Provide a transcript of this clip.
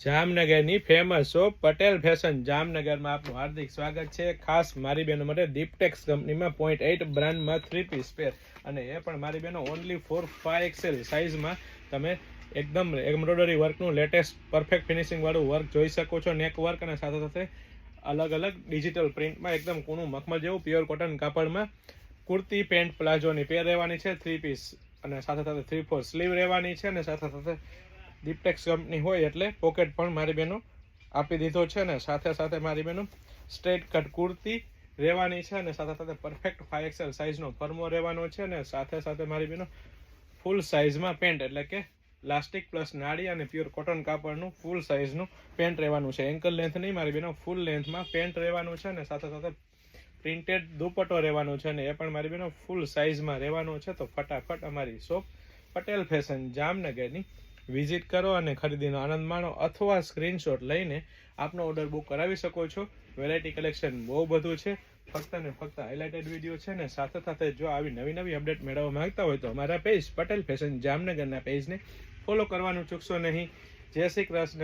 જામનગરની famous shop Patel fashion જામનગરમાં આપનું હાર્દિક સ્વાગત છે. ખાસ મારી બહેનો માટે દીપટેક્સ કંપનીમાં 0.8 બ્રાન્ડમાં 3 પીસ પેર, અને એ પણ મારી બહેનો ઓનલી 4-5XL સાઇઝમાં તમે એકદમ એમ્બ્રોઇડરી વર્કનું લેટેસ્ટ પરફેક્ટ ફિનિશિંગ વાળું વર્ક જોઈ શકો છો. નેક વર્ક અને સાથે સાથે અલગ અલગ ડિજિટલ પ્રિન્ટમાં એકદમ કૂણું મખમલ જેવું પ્યોર કોટન કાપડમાં કુર્તી પેન્ટ પ્લાઝોની પેર રહેવાની છે 3 પીસ, અને સાથે સાથે 3/4 સ્લીવ રહેવાની છે. અને સાથે સાથે દીપટેક્સ કંપની હોય એટલે પોકેટ પણ મારી બહેનો આપી દીધો છે. અને સાથે સાથે મારી બહેનો સ્ટ્રેટ કટ કુર્તી રહેવાની છે, અને સાથે સાથે પરફેક્ટ 5XL સાઇઝનો ફર્મો રહેવાનો છે. અને સાથે સાથે મારી બહેનો ફૂલ સાઇઝમાં પેન્ટ એટલે કે લાસ્ટિક પ્લસ નાળી અને પ્યોર કોટન કાપડનું ફૂલ સાઇઝનું પેન્ટ રહેવાનું છે. એન્કલ લેન્થ નહીં, મારી બહેનો ફૂલ લેન્થમાં પેન્ટ રહેવાનું છે. અને સાથે સાથે પ્રિન્ટેડ દુપટ્ટો રહેવાનો છે, અને એ પણ મારી બહેનો ફૂલ સાઇઝમાં રહેવાનો છે. તો ફટાફટ અમારી શોપ પટેલ ફેશન જામનગરની વિઝિટ કરો અને ખરીદીનો આનંદ માણો, અથવા સ્ક્રીનશોટ લઈને આપનો ઓર્ડર બુક કરાવી શકો છો. વેરાયટી કલેક્શન બહુ બધું છે, ફક્ત ને ફક્ત હાઇલાઇટેડ વિડીયો છે. ને સાથે સાથે જો આવી નવી નવી અપડેટ મેળવવા માંગતા હોય તો અમારા પેજ પટેલ ફેશન જામનગરના પેજને ફોલો કરવાનું ચૂકશો નહીં. જય શ્રી કૃષ્ણ.